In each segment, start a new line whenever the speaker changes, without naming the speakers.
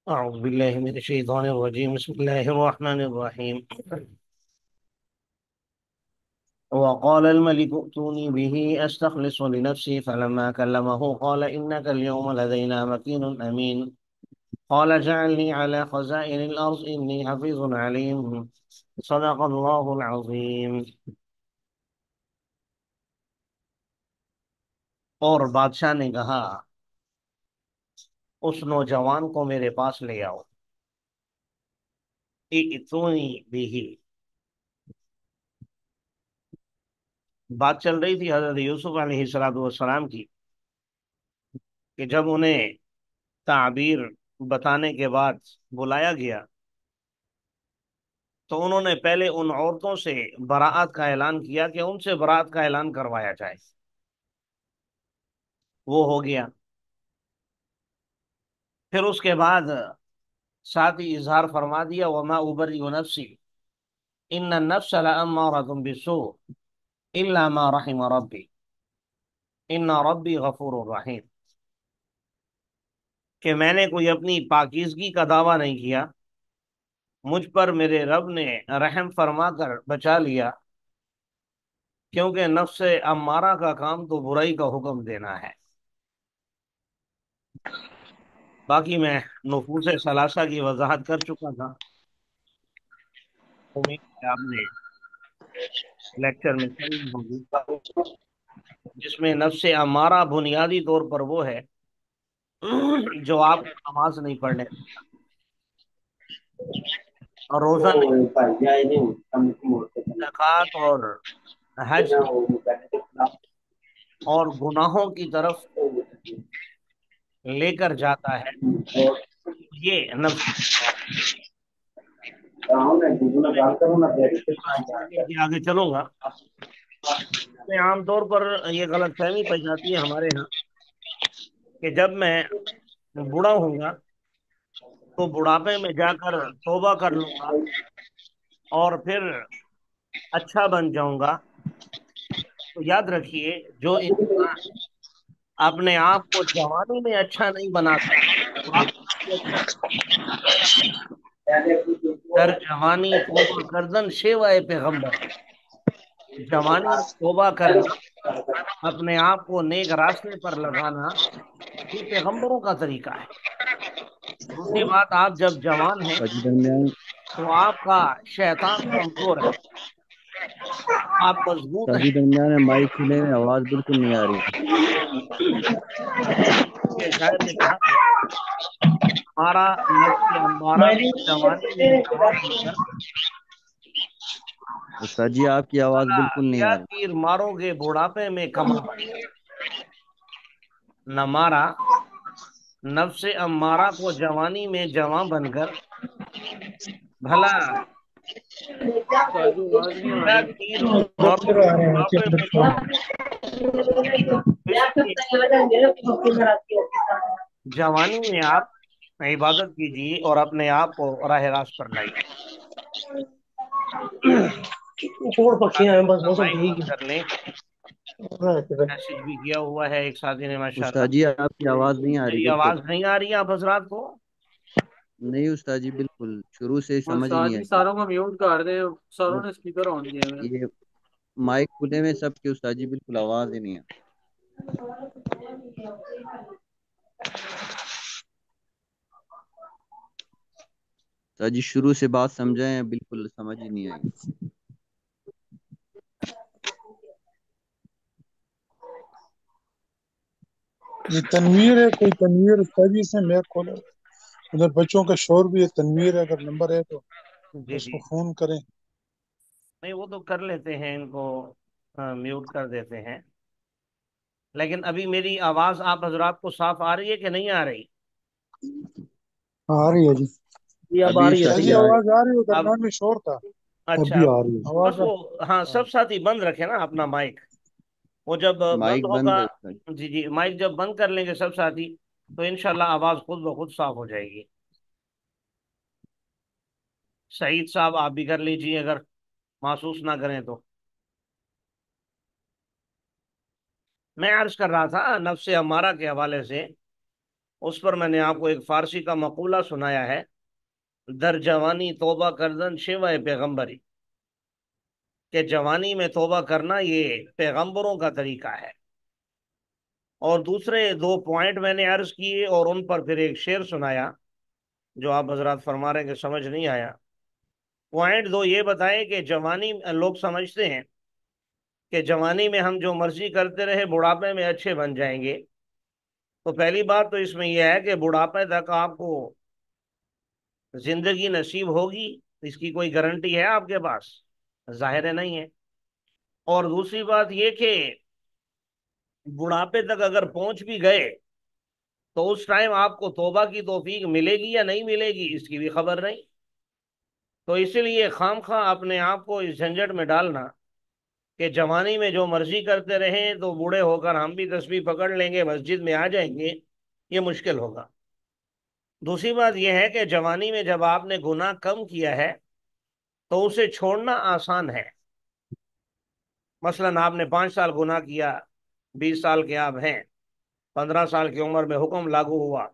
أعوذ بالله من الشيطان الرجيم بسم الله الرحمن الرحيم وقال الملك ائتوني به أستخلص لنفسي فلما كلمه قال إنك اليوم لدينا مكين أمين قال اجعلني على خزائن الأرض إني حفيظ عليم صدق الله العظيم۔ اور بادشاہ نے کہا اس نوجوان کو میرے پاس لے آؤ۔ ائتونی بھی، بات چل رہی تھی حضرت یوسف علیہ السلام کی کہ جب انہیں تعبیر بتانے کے بعد بلایا گیا تو انہوں نے پہلے ان عورتوں سے براءت کا اعلان کیا کہ ان سے براءت کا اعلان کروایا جائے۔ وہ ہو گیا۔ پھر اس کے بعد ساتھ ہی اظہار فرما دیا وما ابرئ نفسی ان النفس لامارۃ بالسوء الا ما رحم ربی ان ربی غفور رحیم، کہ میں نے کوئی اپنی پاکیزگی کا دعویٰ نہیں کیا، مجھ پر میرے رب نے رحم فرما کر بچا لیا، کیونکہ نفس امارہ کا کام تو برائی کا حکم دینا ہے۔ باقی میں نفوس ثلاثہ کی وضاحت کر چکا تھا، امید ہے آپ نے لیکچر میں سمجھی ہوگی، جس میں نفس امارہ بنیادی طور پر وہ ہے جو آپ کو نماز نہیں پڑھنے اور روزہ نہیں، زکوٰۃ اور حج نہیں، اور گناہوں کی طرف لے کر جاتا ہے، یہ نفس آگے چلوں گا۔ میں عام طور پر یہ غلط فہمی پائی جاتی ہے ہمارے ہاں کہ جب میں بوڑھا ہوں گا تو بڑھاپے میں جا کر توبہ کر لوں گا اور پھر اچھا بن جاؤں گا۔ تو یاد رکھیے، جو انسان اپنے آپ کو جوانی میں اچھا نہیں بنا سکتا تو آپ کو اچھا در جوانی توبہ کردن شیوائے پیغمبر، جوانی میں توبہ کرنا، اپنے آپ کو نیک راستے پر لگانا، یہ پیغمبروں کا طریقہ ہے۔ دوسری بات، آپ جب جوان ہیں
ساجی درمیان
تو آپ کا شیطان کمزور ہے، آپ مضبوط
ساجی درمیان میں مائک کھلے میں آواز بالکل نہیں آ رہی۔
ہیں۔ شاید نے کہا تھا ہمارا نفس ہمارا جوانی میں جوان بن کر
استاد جی آپ کی آواز
بھلا
بالکل نہیں
کیا
آ رہی۔
تیر مارو گے بڑھاپے میں کماں بن کر، نہ مارا نفس امارہ کو جوانی میں جواں بن کر، بھلا
ساجو آواز نہیں آ
کیا
رہی۔
تیر مارو گے بڑھاپے میں کماں بن کر، اس لیے جوانی میں آپ عبادت کیجیے اور اپنے آپ کو راہ راست پر لائیے۔ مائک بند کر لیں، میسج بھی کیا ہوا ہے ایک ساتھی نے
استاد
ماشاءاللہ۔
جی آپ کی آواز نہیں آ رہی
میری
بالکل۔
آواز نہیں آ رہی ہے آپ حضرات کو؟
نہیں استاد جی بالکل شروع سے
اور
سمجھ ہی نہیں
ساتھ ہی
آئی۔
ساروں کو میوٹ کر دے، ساروں نے اسپیکر آن کیے ہوئے ہیں۔
یہ مائک کھلے میں سب کے استاد جی بالکل آواز ہی نہیں آ استاد جی شروع سے بات سمجھائیں بالکل سمجھ ہی نہیں آئی۔
یہ تنویر ہے، کوئی تنویر استادی سے میک کھولے، ادھر بچوں کا شور بھی ہے، تنویر ہے، اگر نمبر ہے تو
جی
اس
جی،
کو فون کریں۔
نہیں وہ تو کر لیتے ہیں، ان کو میوٹ کر دیتے ہیں، لیکن ابھی میری آواز آپ حضرات کو صاف آ رہی ہے کہ نہیں آ رہی؟
ہاں آ رہی ہے جی،
یہ اب آ
ابھی
رہی ہے
استاد
صحیح
جی
صحیح۔
آ رہی۔
آواز آ رہی ہے،
اب
درمیان میں شور تھا، اب
اچھا،
بھی آ رہی ہے
بس
آواز
وہ، ہاں
ہاں۔
سب ساتھی بند رکھے نا اپنا مائک، وہ جب بند
مائک
ہوگا،
بند ہے استاد جی۔
جی جی، مائک جب بند کر لیں گے سب ساتھی تو انشاءاللہ آواز خود بخود صاف ہو جائے گی۔ سعید صاحب آپ بھی کر لیجیے اگر محسوس نہ کریں تو۔ میں عرض کر رہا تھا نفس امارہ کے حوالے سے اس پر میں نے آپ کو ایک فارسی کا مقولہ سنایا ہے، در جوانی توبہ کردن شیوہ پیغمبری، کہ جوانی میں توبہ کرنا یہ پیغمبروں کا طریقہ ہے۔ اور دوسرے دو پوائنٹ میں نے عرض کیے اور ان پر پھر ایک شعر سنایا جو آپ حضرات فرما رہے ہیں کہ سمجھ نہیں آیا۔ پوائنٹ دو یہ بتائیں کہ جوانی لوگ سمجھتے ہیں کہ جوانی میں ہم جو مرضی کرتے رہے بڑھاپے میں اچھے بن جائیں گے۔ تو پہلی بات تو اس میں یہ ہے کہ بڑھاپے تک آپ کو زندگی نصیب ہوگی، اس کی کوئی گارنٹی ہے آپ کے پاس؟ ظاہر ہے نہیں ہے۔ اور دوسری بات یہ کہ بڑھاپے تک اگر پہنچ بھی گئے تو اس ٹائم آپ کو توبہ کی توفیق ملے گی یا نہیں ملے گی اس کی بھی خبر نہیں۔ تو اسی لیے خام خواہ اپنے آپ کو اس جھنجٹ میں ڈالنا کہ جوانی میں جو مرضی کرتے رہیں تو بوڑھے ہو کر ہم بھی تسبیح پکڑ لیں گے، مسجد میں آ جائیں گے، یہ مشکل ہوگا۔ دوسری بات یہ ہے کہ جوانی میں جب آپ نے گناہ کم کیا ہے تو اسے چھوڑنا آسان ہے۔ مثلا آپ نے 5 سال گناہ کیا، 20 سال کے آپ ہیں، 15 سال کی عمر میں حکم لاگو ہوا،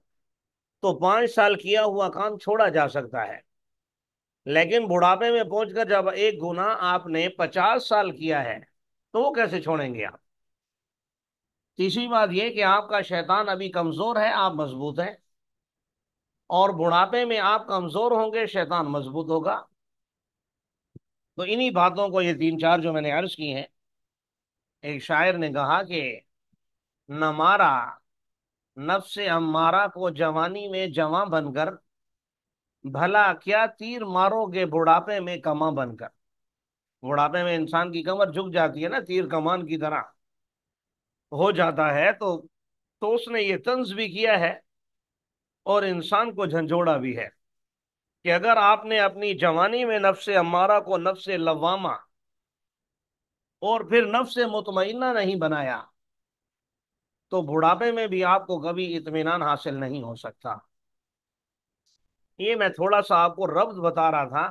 تو 5 سال کیا ہوا کام چھوڑا جا سکتا ہے۔ لیکن بڑھاپے میں پہنچ کر جب ایک گناہ آپ نے 50 سال کیا ہے تو وہ کیسے چھوڑیں گے آپ؟ تیسری بات یہ کہ آپ کا شیطان ابھی کمزور ہے، آپ مضبوط ہیں، اور بڑھاپے میں آپ کمزور ہوں گے، شیطان مضبوط ہوگا۔ تو انہی باتوں کو، یہ 3 4 جو میں نے عرض کی ہیں، ایک شاعر نے کہا کہ نہ مارا نفس امارہ کو جوانی میں جواں بن کر، بھلا کیا تیر مارو گے بڑھاپے میں کماں بن کر۔ بڑھاپے میں انسان کی کمر جھک جاتی ہے نا، تیر کمان کی طرح ہو جاتا ہے، تو اس نے یہ طنز بھی کیا ہے اور انسان کو جھنجھوڑا بھی ہے کہ اگر آپ نے اپنی جوانی میں نفس امارہ کو نفس لوامہ اور پھر نفس مطمئنہ نہیں بنایا تو بڑھاپے میں بھی آپ کو کبھی اطمینان حاصل نہیں ہو سکتا۔ یہ میں تھوڑا سا آپ کو ربط بتا رہا تھا،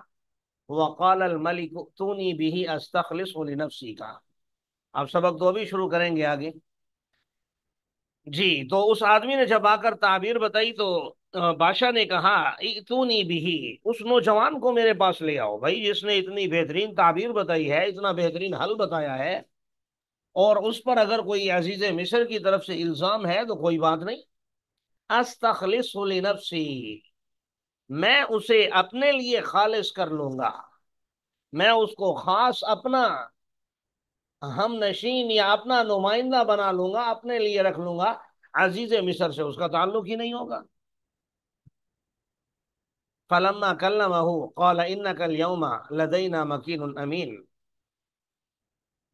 وقال الملک ائتونی بہ استخلصہ لنفسی کا۔ آپ سبق تو ابھی شروع کریں گے آگے۔ جی، تو اس آدمی نے جب آ کر تعبیر بتائی تو بادشاہ نے کہا ائتونی بہ، اس نوجوان کو میرے پاس لے آؤ بھائی، جس نے اتنی بہترین تعبیر بتائی ہے، اتنا بہترین حل بتایا ہے، اور اس پر اگر کوئی عزیز مصر کی طرف سے الزام ہے تو کوئی بات نہیں۔ استخلصہ لنفسی، میں اسے اپنے لیے خالص کر لوں گا، میں اس کو خاص اپنا ہم نشین یا اپنا نمائندہ بنا لوں گا، اپنے لیے رکھ لوں گا، عزیز مصر سے اس کا تعلق ہی نہیں ہوگا۔ فلما کلمہ قال انک اليوم لدینا مکین امین۔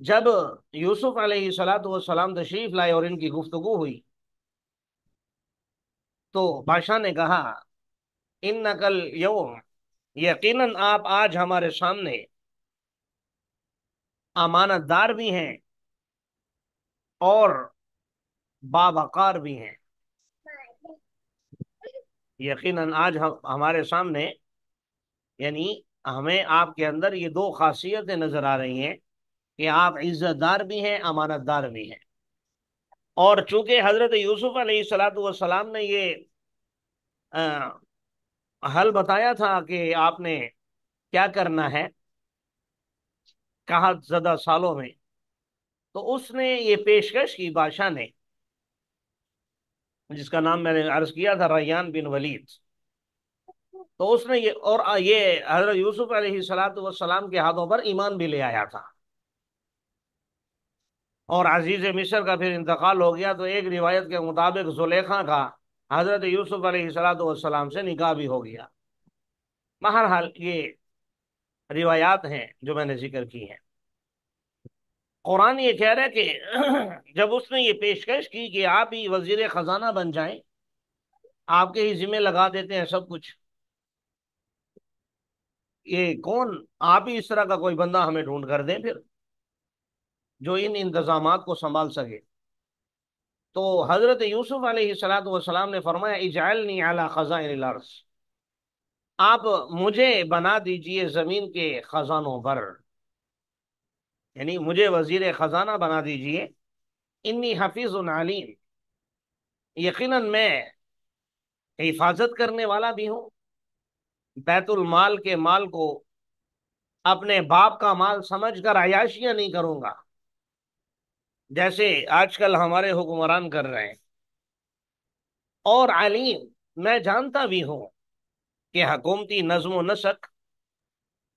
جب یوسف علیہ السلام تشریف لائے اور ان کی گفتگو ہوئی تو بادشاہ نے کہا انک اليوم، یقیناً آپ آج ہمارے سامنے امانت دار بھی ہیں اور باوقار بھی ہیں۔ یقیناً آج ہمارے سامنے، یعنی ہمیں آپ کے اندر یہ دو خاصیتیں نظر آ رہی ہیں کہ آپ عزت دار بھی ہیں، امانت دار بھی ہیں۔ اور چونکہ حضرت یوسف علیہ السلام نے یہ حل بتایا تھا کہ آپ نے کیا کرنا ہے قحط زدہ سالوں میں، تو اس نے یہ پیشکش کی بادشاہ نے، جس کا نام میں نے عرض کیا تھا ریان بن ولید، تو اس نے یہ حضرت یوسف علیہ السلام کے ہاتھوں پر ایمان بھی لے آیا تھا۔ اور عزیز مصر کا پھر انتقال ہو گیا تو ایک روایت کے مطابق زلیخا کا حضرت یوسف علیہ السلام سے نکاح بھی ہو گیا۔ بہرحال یہ روایات ہیں جو میں نے ذکر کی ہیں۔ قرآن یہ کہہ رہا ہے کہ جب اس نے یہ پیشکش کی کہ آپ ہی وزیر خزانہ بن جائیں، آپ کے ہی ذمہ لگا دیتے ہیں سب کچھ، یہ کون، آپ ہی اس طرح کا کوئی بندہ ہمیں ڈھونڈ کر دیں پھر جو ان انتظامات کو سنبھال سکے۔ تو حضرت یوسف علیہ السلام نے فرمایا اجعلنی علی خزائن الارض، آپ مجھے بنا دیجئے زمین کے خزانوں پر، یعنی مجھے وزیر خزانہ بنا دیجئے۔ انی حفیظ علیم، یقیناً میں حفاظت کرنے والا بھی ہوں، بیت المال کے مال کو اپنے باپ کا مال سمجھ کر عیاشیاں نہیں کروں گا جیسے آج کل ہمارے حکمران کر رہے ہیں، اور علیم، میں جانتا بھی ہوں کہ حکومتی نظم و نسق،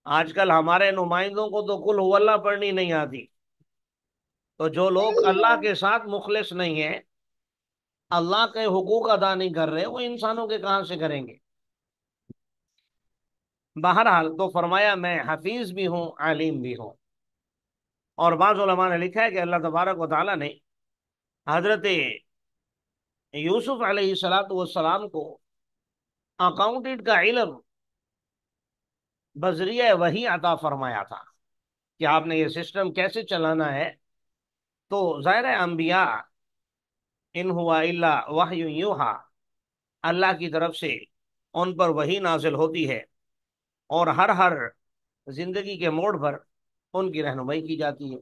آج کل ہمارے نمائندوں کو تو کل هو اللہ پڑھنی نہیں آتی، تو جو لوگ اللہ کے ساتھ مخلص نہیں ہیں، اللہ کے حقوق ادا نہیں کر رہے، وہ انسانوں کے کہاں سے کریں گے؟ بہرحال تو فرمایا میں حفیظ بھی ہوں، علیم بھی ہوں۔ اور بعض علماء نے لکھا ہے کہ اللہ تبارک و تعالیٰ نے حضرت یوسف علیہ السلام کو اکاؤنٹنٹ کا علم بذریعہ وحی عطا فرمایا تھا کہ آپ نے یہ سسٹم کیسے چلانا ہے۔ تو ظاہر انبیاء ان ہوا الا وحی یوحا، اللہ کی طرف سے ان پر وحی نازل ہوتی ہے، اور ہر زندگی کے موڑ پر ان کی رہنمائی کی جاتی ہے۔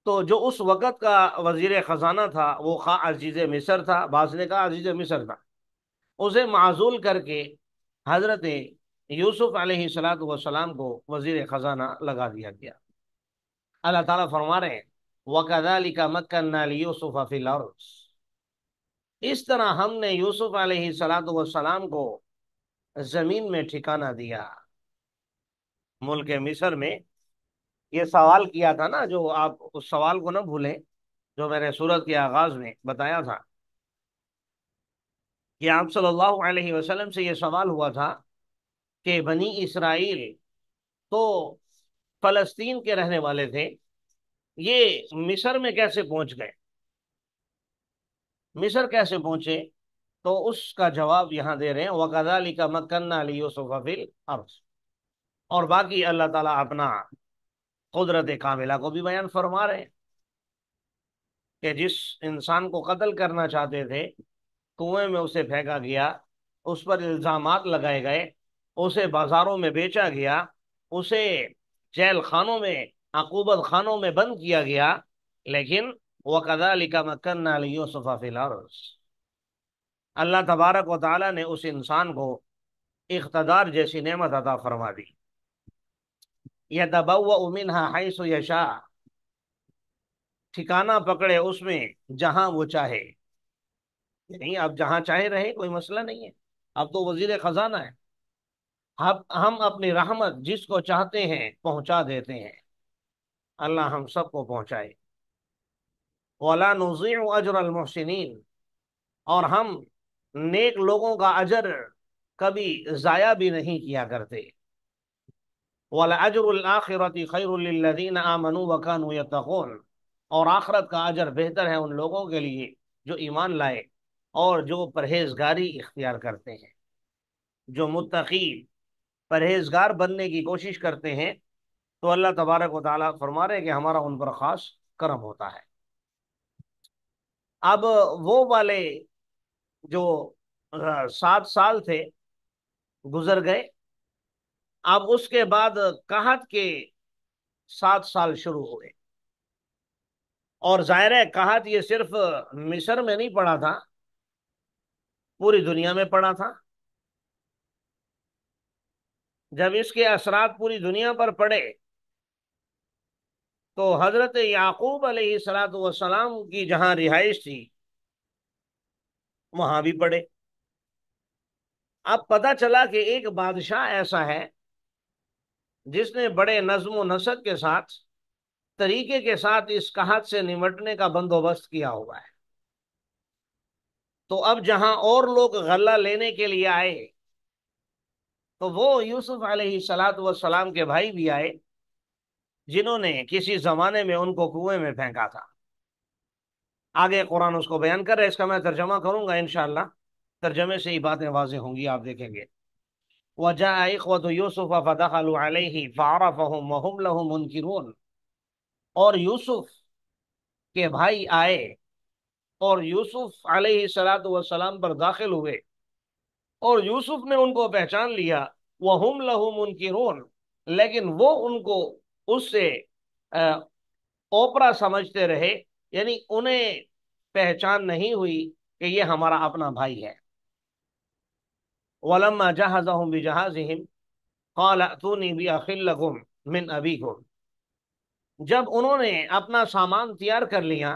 تو جو اس وقت کا وزیر خزانہ تھا وہ خواہ عزیز مصر تھا، بعض نے کہا عزیز مصر تھا، اسے معزول کر کے حضرت یوسف علیہ السلام کو وزیر خزانہ لگا دیا گیا۔ اللہ تعالیٰ فرما رہے ہیں وَكَذَلِكَ مَكَّنَّا لِيُوسُفَ فِي الْأَرْضِ، اس طرح ہم نے یوسف علیہ السلام کو زمین میں ٹھکانہ دیا۔ ملک مصر میں یہ سوال کیا تھا نا، جو آپ اس سوال کو نہ بھولیں جو میں نے سورت کے آغاز میں بتایا تھا کہ آپ صلی اللہ علیہ وسلم سے یہ سوال ہوا تھا کہ بنی اسرائیل تو فلسطین کے رہنے والے تھے، یہ مصر میں کیسے پہنچ گئے، مصر کیسے پہنچے؟ تو اس کا جواب یہاں دے رہے ہیں وَكَذَلِكَ مَكَّنَّا لِيُوسُفَ فِي الْأَرْضِ، اور باقی اللہ تعالیٰ اپنا قدرت کاملہ کو بھی بیان فرما رہے ہیں کہ جس انسان کو قتل کرنا چاہتے تھے کنویں میں اسے پھینکا گیا، اس پر الزامات لگائے گئے، اسے بازاروں میں بیچا گیا، اسے جیل خانوں میں، عقوبت خانوں میں بند کیا گیا، لیکن وَكَذَلِكَ مَكَّنَّا لِيُوسُفَ فِي الْأَرْضِ، اللہ تبارک و تعالیٰ نے اس انسان کو اقتدار جیسی نعمت عطا فرما دی۔ يَتَبَوَّأُ مِنْهَا حَيْثُ يَشَاءُ، ٹھکانہ پکڑے اس میں جہاں وہ چاہے، یعنی اب جہاں چاہے رہے، کوئی مسئلہ نہیں ہے، اب تو وزیر خزانہ ہے، ہم اپنی رحمت جس کو چاہتے ہیں پہنچا دیتے ہیں، اللہ ہم سب کو پہنچائے۔ وَلَا نُضِيعُ أَجْرَ الْمُحْسِنِينَ، اور ہم نیک لوگوں کا اجر کبھی ضائع بھی نہیں کیا کرتے۔ وَلَأَجْرُ الْآخِرَةِ خَيْرٌ لِلَّذِينَ آمَنُوا وَكَانُوا يَتَّقُونَ، اور آخرت کا اجر بہتر ہے ان لوگوں کے لیے جو ایمان لائے اور جو پرہیزگاری اختیار کرتے ہیں، جو متقی پرہیزگار بننے کی کوشش کرتے ہیں، تو اللہ تبارک و تعالیٰ فرما رہے ہیں کہ ہمارا ان پر خاص کرم ہوتا ہے۔ اب وہ والے جو 7 سال تھے گزر گئے، اب اس کے بعد قحط کے 7 سال شروع ہوئے، اور ظاہر ہے قحط یہ صرف مصر میں نہیں پڑا تھا، پوری دنیا میں پڑا تھا۔ جب اس کے اثرات پوری دنیا پر پڑے تو حضرت یعقوب علیہ السلام کی جہاں رہائش تھی وہاں بھی پڑے۔ اب پتہ چلا کہ ایک بادشاہ ایسا ہے جس نے بڑے نظم و نسق کے ساتھ، طریقے کے ساتھ اس قحط سے نمٹنے کا بندوبست کیا ہوا ہے۔ تو اب جہاں اور لوگ غلہ لینے کے لیے آئے تو وہ یوسف علیہ السلام کے بھائی بھی آئے جنہوں نے کسی زمانے میں ان کو کنویں میں پھینکا تھا۔ آگے قرآن اس کو بیان کر رہے، اس کا میں ترجمہ کروں گا انشاءاللہ، ترجمے سے ہی باتیں واضح ہوں گی، آپ دیکھیں گے۔ وَجَاءَ إِخْوَةُ يُوسُفَ فَدَخَلُوا عَلَيْهِ فَعَرَفَهُمْ وَهُمْ لَهُ مُنْكِرُونَ، اور یوسف کے بھائی آئے اور یوسف علیہ السلام پر داخل ہوئے، اور یوسف نے ان کو پہچان لیا، وَهُمْ لَهُ مُنْكِرُونَ، لیکن وہ ان کو اس سے اوپرا سمجھتے رہے، یعنی انہیں پہچان نہیں ہوئی کہ یہ ہمارا اپنا بھائی ہے۔ وَلَمَّا جَهَزَهُمْ بِجَهَازِهِمْ قَالَ ائْتُونِي بِأَخٍ لَكُمْ مِنْ أَبِيكُمْ، جب انہوں نے اپنا سامان تیار کر لیا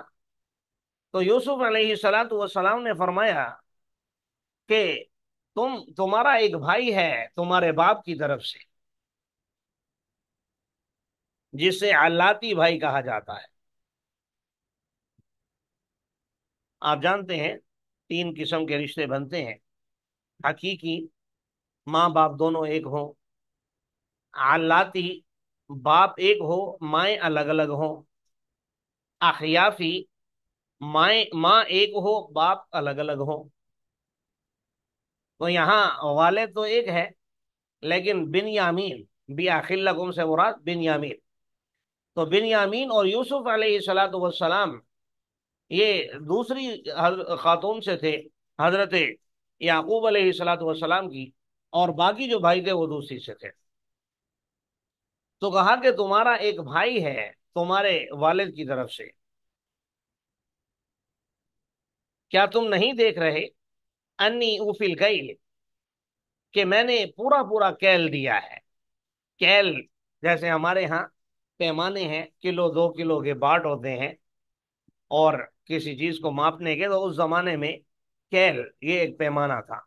تو یوسف علیہ السلام نے فرمایا کہ تمہارا ایک بھائی ہے تمہارے باپ کی طرف سے، جسے علاتی بھائی کہا جاتا ہے۔ آپ جانتے ہیں 3 قسم کے رشتے بنتے ہیں: حقیقی، ماں باپ دونوں ایک ہوں; علاتی، باپ ایک ہو مائیں الگ الگ ہوں; اخیافی، ماں ایک ہو باپ الگ الگ ہوں۔ تو یہاں والد تو ایک ہے، لیکن بنیامین بھی اخلکم سے مراد بنیامین، تو بنیامین اور یوسف علیہ السلام یہ دوسری خاتون سے تھے، حضرت یعقوب علیہ السلام کی، اور باقی جو بھائی تھے وہ دوسری سے تھے۔ تو کہا کہ تمہارا ایک بھائی ہے تمہارے والد کی طرف سے، کیا تم نہیں دیکھ رہے انی اوفی الکیل، کہ میں نے پورا پورا کیل دیا ہے۔ کیل جیسے ہمارے ہاں پیمانے ہیں، کلو 2 کلو کے باٹ ہوتے ہیں، اور کسی چیز کو ماپنے کے، تو اس زمانے میں کیل یہ ایک پیمانہ تھا،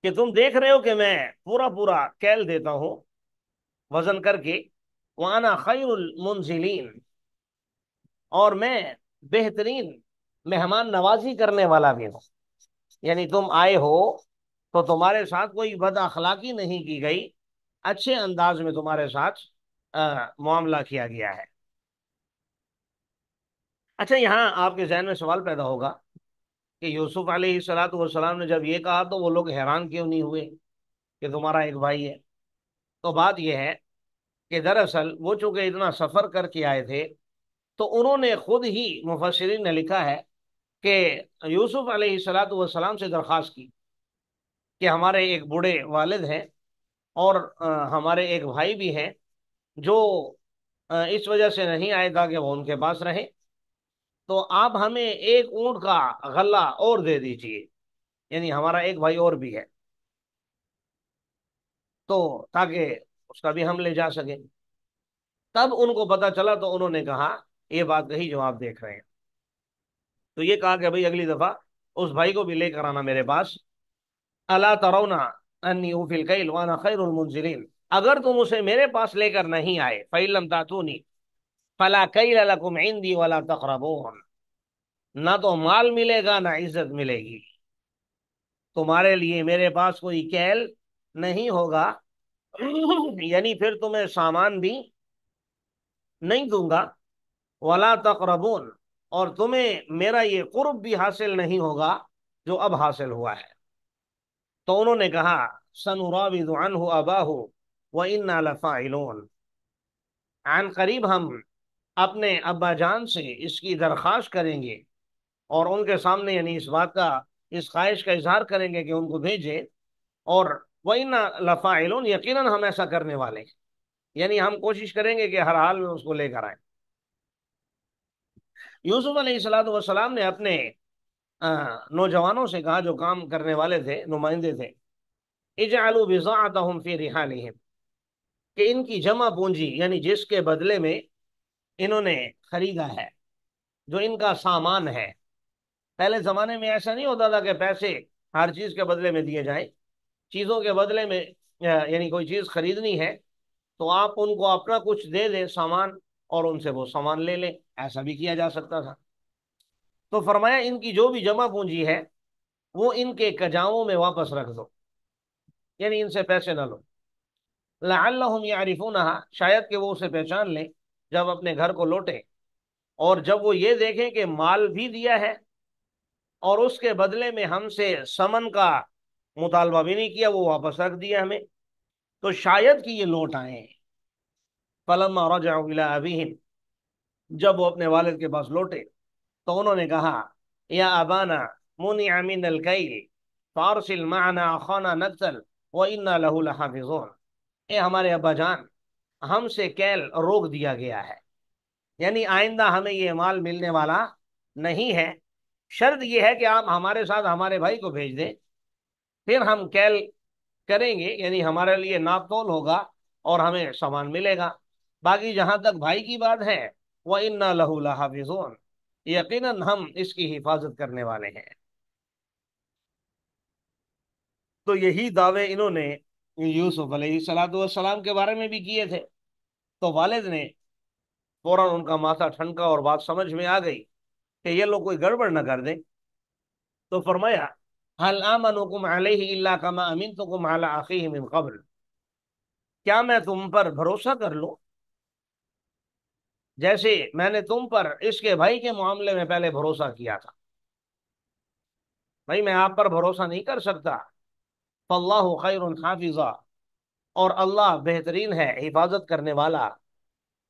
کہ تم دیکھ رہے ہو کہ میں پورا پورا کیل دیتا ہوں وزن کر کے۔ وانا خیر المنزلین، اور میں بہترین مہمان نوازی کرنے والا بھی ہوں، یعنی تم آئے ہو تو تمہارے ساتھ کوئی بد اخلاقی نہیں کی گئی، اچھے انداز میں تمہارے ساتھ معاملہ کیا گیا ہے۔ اچھا، یہاں آپ کے ذہن میں سوال پیدا ہوگا کہ یوسف علیہ السلام نے جب یہ کہا تو وہ لوگ حیران کیوں نہیں ہوئے کہ تمہارا ایک بھائی ہے؟ تو بات یہ ہے کہ دراصل وہ چونکہ اتنا سفر کر کے آئے تھے، تو انہوں نے خود ہی، مفسرین نے لکھا ہے کہ یوسف علیہ السلام سے درخواست کی کہ ہمارے ایک بوڑھے والد ہیں، اور ہمارے ایک بھائی بھی ہیں جو اس وجہ سے نہیں آئے تاکہ وہ ان کے پاس رہیں، تو آپ ہمیں ایک اونٹ کا غلہ اور دے دیجئے، یعنی ہمارا ایک بھائی اور بھی ہے، تو تاکہ اس کا بھی ہم لے جا سکیں۔ تب ان کو پتا چلا تو انہوں نے کہا یہ بات کہی جو آپ دیکھ رہے ہیں، تو یہ کہا کہ بھئی اگلی دفعہ اس بھائی کو بھی لے کر آنا میرے پاس۔ الا ترون انی اوفی الکیل وانا خیر المنزلین، اگر تم اسے میرے پاس لے کر نہیں آئے، فإن لم تأتونی فلا کیل لکم عندی ولا تقربون، نہ تو مال ملے گا نہ عزت ملے گی، تمہارے لیے میرے پاس کوئی کیل نہیں ہوگا، یعنی پھر تمہیں سامان بھی نہیں دوں گا، ولا تقربون، اور تمہیں میرا یہ قرب بھی حاصل نہیں ہوگا جو اب حاصل ہوا ہے۔ تو انہوں نے کہا سنراود عنہ اباہ وإنا لفاعلون، عن قریب ہم اپنے ابا جان سے اس کی درخواست کریں گے، اور ان کے سامنے یعنی اس بات کا، اس خواہش کا اظہار کریں گے کہ ان کو بھیجیں، اور وإنا لفاعلون، یقیناً ہم ایسا کرنے والے ہیں، یعنی ہم کوشش کریں گے کہ ہر حال میں اس کو لے کر آئیں۔ یوسف علیہ السلام نے اپنے نوجوانوں سے کہا جو کام کرنے والے تھے، نمائندے تھے، اجعلوا بضاعتهم فی رحالہم، کہ ان کی جمع پونجی، یعنی جس کے بدلے میں انہوں نے خریدا ہے، جو ان کا سامان ہے۔ پہلے زمانے میں ایسا نہیں ہوتا تھا کہ پیسے ہر چیز کے بدلے میں دیے جائیں، چیزوں کے بدلے میں، یعنی کوئی چیز خریدنی ہے تو آپ ان کو اپنا کچھ دے دیں سامان، اور ان سے وہ سامان لے لیں، ایسا بھی کیا جا سکتا تھا۔ تو فرمایا ان کی جو بھی جمع پونجی ہے وہ ان کے کجاؤں میں واپس رکھ دو، یعنی ان سے پیسے نہ لو، لعلہم یعرفونہا، شاید کہ وہ اسے پہچان لیں جب اپنے گھر کو لوٹیں، اور جب وہ یہ دیکھیں کہ مال بھی دیا ہے اور اس کے بدلے میں ہم سے سمن کا مطالبہ بھی نہیں کیا، وہ واپس رکھ دیا ہمیں، تو شاید کہ یہ لوٹ آئیں۔ فلما رجعوا الی ابیہم، جب وہ اپنے والد کے پاس لوٹے تو انہوں نے کہا یا ابانا منع من الکیل فارسل معنا اخانا نقتل وانا له لحافظون، اے ہمارے ابا جان، ہم سے کیل روک دیا گیا ہے، یعنی آئندہ ہمیں یہ مال ملنے والا نہیں ہے، شرط یہ ہے کہ آپ ہمارے ساتھ ہمارے بھائی کو بھیج دیں، پھر ہم کیل کریں گے، یعنی ہمارے لیے ناپ تول ہوگا اور ہمیں سامان ملے گا۔ باقی جہاں تک بھائی کی بات ہے، وَإِنَّا لَهُ لَحَافِظُونَ، یقیناً ہم اس کی حفاظت کرنے والے ہیں۔ تو یہی دعوے انہوں نے یوسف علیہ السلام کے بارے میں بھی کیے تھے۔ تو والد نے فوراً ان کا ماتھا ٹھنکا اور بات سمجھ میں آ گئی کہ یہ لوگ کوئی گڑبڑ نہ کر دیں، تو فرمایا هل آمنكم علیہ الا کما امنتکم علی اخیہ من قبل، کیا میں تم پر بھروسہ کر لوں جیسے میں نے تم پر اس کے بھائی کے معاملے میں پہلے بھروسہ کیا تھا؟ بھائی میں آپ پر بھروسہ نہیں کر سکتا۔ فاللہ خیر حافظا، اور اللہ بہترین ہے حفاظت کرنے والا،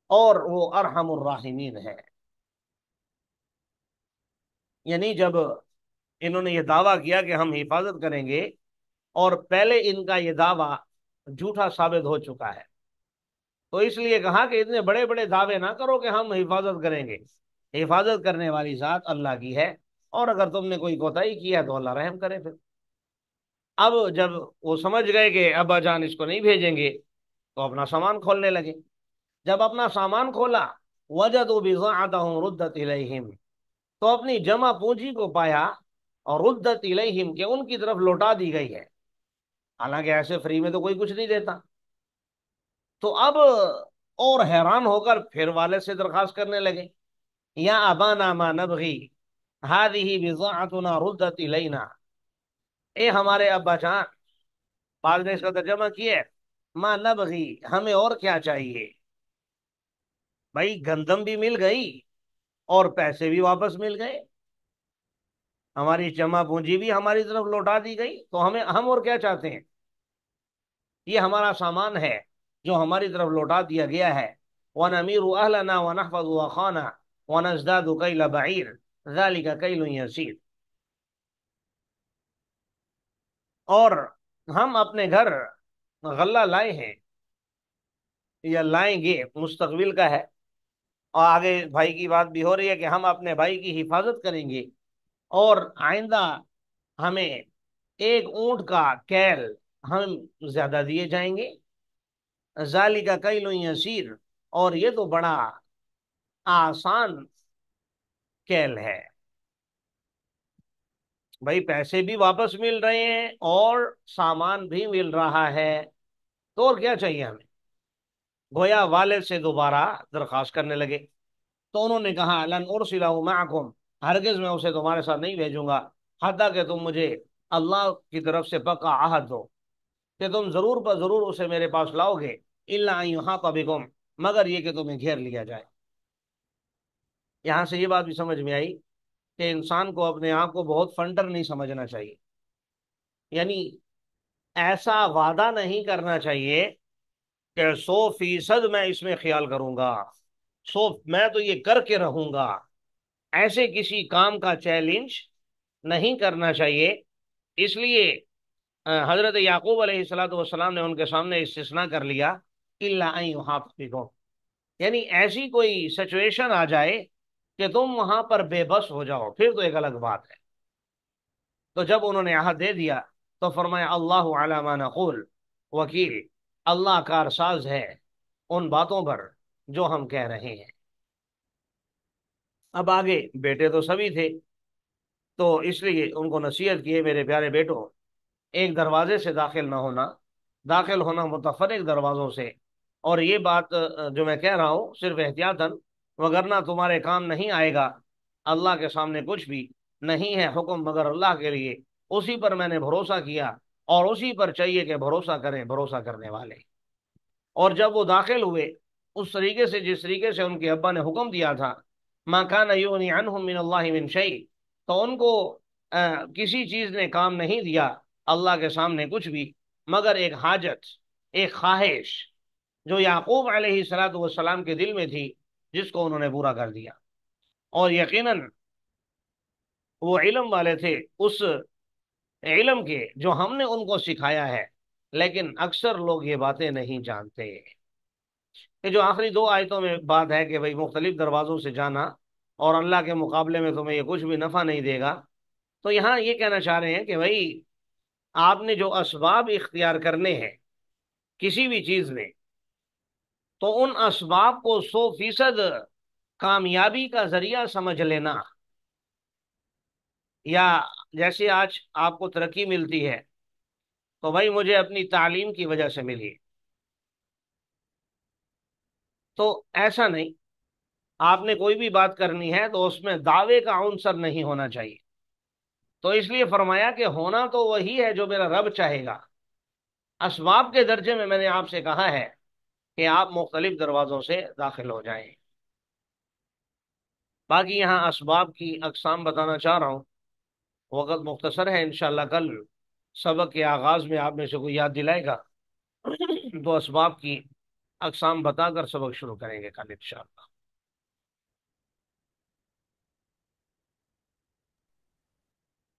اور وہ ارحم الراحمین ہے۔ یعنی جب انہوں نے یہ دعویٰ کیا کہ ہم حفاظت کریں گے، اور پہلے ان کا یہ دعویٰ جھوٹا ثابت ہو چکا ہے، تو اس لیے کہا کہ اتنے بڑے بڑے دعوے نہ کرو کہ ہم حفاظت کریں گے، حفاظت کرنے والی ذات اللہ کی ہے، اور اگر تم نے کوئی کوتاہی کی ہے تو اللہ رحم کرے۔ پھر اب جب وہ سمجھ گئے کہ ابا جان اس کو نہیں بھیجیں گے، تو اپنا سامان کھولنے لگے۔ جب اپنا سامان کھولا، وجدوا بضاعتهم ردت الیہم، تو اپنی جمع پونجی کو پایا، اور ردت الیہم کہ ان کی طرف لوٹا دی گئی ہے، حالانکہ ایسے فری میں تو کوئی کچھ نہیں دیتا۔ تو اب اور حیران ہو کر پھر والد سے درخواست کرنے لگے، یا ابانا ما نبغی هذه بضاعتنا ردت الینا، اے ہمارے ابا جان، بعض نے اس کا ترجمہ کیا ہے ما نبغی، ہمیں اور کیا چاہیے؟ بھائی گندم بھی مل گئی اور پیسے بھی واپس مل گئے، ہماری جمع پونجی بھی ہماری طرف لوٹا دی گئی، تو ہم اور کیا چاہتے ہیں؟ یہ ہمارا سامان ہے جو ہماری طرف لوٹا دیا گیا ہے۔ وَنَمِيرُ أَهْلَنَا وَنَحْفَظُ أَخَانَا وَنَزْدَادُ كَيْلَ بَعِيرٍ ذَلِكَ كَيْلٌ يَسِيرٌ، اور ہم اپنے گھر غلہ لائے ہیں یا لائیں گے، مستقبل کا ہے، اور آگے بھائی کی بات بھی ہو رہی ہے کہ ہم اپنے بھائی کی حفاظت کریں گے، اور آئندہ ہمیں ایک اونٹ کا کیل ہم زیادہ دیے جائیں گے۔ ذالک کیل یسیر، اور یہ تو بڑا آسان کیل ہے۔ بھائی پیسے بھی واپس مل رہے ہیں اور سامان بھی مل رہا ہے، تو اور کیا چاہیے ہمیں؟ گویا والد سے دوبارہ درخواست کرنے لگے، تو انہوں نے کہا لن ارسلہ معکم، ہرگز میں اسے تمہارے ساتھ نہیں بھیجوں گا، حتیٰ کہ تم مجھے اللہ کی طرف سے پکا عہد دو کہ تم ضرور پر ضرور اسے میرے پاس لاؤ گے، الا ان یحاط بکم، مگر یہ کہ تمہیں گھیر لیا جائے۔ یہاں سے یہ بات بھی سمجھ میں آئی کہ انسان کو اپنے آپ کو بہت فنڈر نہیں سمجھنا چاہیے، یعنی ایسا وعدہ نہیں کرنا چاہیے کہ 100% میں اس میں خیال کروں گا، میں تو یہ کر کے رہوں گا، ایسے کسی کام کا چیلنج نہیں کرنا چاہیے۔ اس لیے حضرت یعقوب علیہ السلام نے ان کے سامنے استثناء کر لیا، الا ان یحاط بکم، یعنی ایسی کوئی سچویشن آ جائے کہ تم وہاں پر بے بس ہو جاؤ، پھر تو ایک الگ بات ہے۔ تو جب انہوں نے عہد دے دیا تو فرمایا اللہ علی ما نقول وکیل، اللہ کارساز ہے ان باتوں پر جو ہم کہہ رہے ہیں۔ اب آگے بیٹے تو سبھی تھے، تو اس لیے ان کو نصیحت کی، میرے پیارے بیٹوں، ایک دروازے سے داخل نہ ہونا، داخل ہونا متفرق دروازوں سے، اور یہ بات جو میں کہہ رہا ہوں صرف احتیاطاً، وگرنہ تمہارے کام نہیں آئے گا۔ اللہ کے سامنے کچھ بھی نہیں ہے حکم مگر اللہ کے لیے، اسی پر میں نے بھروسہ کیا، اور اسی پر چاہیے کہ بھروسہ کریں بھروسہ کرنے والے۔ اور جب وہ داخل ہوئے اس طریقے سے جس طریقے سے ان کے ابا نے حکم دیا تھا، ما کان یغنی عنہم من اللہ من شیء، تو ان کو کسی چیز نے کام نہیں دیا اللہ کے سامنے کچھ بھی، مگر ایک حاجت، ایک خواہش جو یعقوب علیہ السلام کے دل میں تھی، جس کو انہوں نے پورا کر دیا۔ اور یقیناً وہ علم والے تھے، اس علم کے جو ہم نے ان کو سکھایا ہے، لیکن اکثر لوگ یہ باتیں نہیں جانتے۔ کہ جو آخری 2 آیتوں میں بات ہے کہ بھئی مختلف دروازوں سے جانا اور اللہ کے مقابلے میں تمہیں یہ کچھ بھی نفع نہیں دے گا. تو یہاں یہ کہنا چاہ رہے ہیں کہ بھائی آپ نے جو اسباب اختیار کرنے ہیں کسی بھی چیز میں، تو ان اسباب کو 100% کامیابی کا ذریعہ سمجھ لینا. یا جیسے آج آپ کو ترقی ملتی ہے تو بھائی مجھے اپنی تعلیم کی وجہ سے ملی، تو ایسا نہیں. آپ نے کوئی بھی بات کرنی ہے تو اس میں دعوے کا عنصر نہیں ہونا چاہیے. تو اس لیے فرمایا کہ ہونا تو وہی ہے جو میرا رب چاہے گا. اسباب کے درجے میں نے آپ سے کہا ہے کہ آپ مختلف دروازوں سے داخل ہو جائیں. باقی یہاں اسباب کی اقسام بتانا چاہ رہا ہوں، وقت مختصر ہے. انشاءاللہ کل سبق کے آغاز میں آپ میں سے کوئی یاد دلائے گا تو اسباب کی اقسام بتا کر سبق شروع کریں گے کل انشاءاللہ.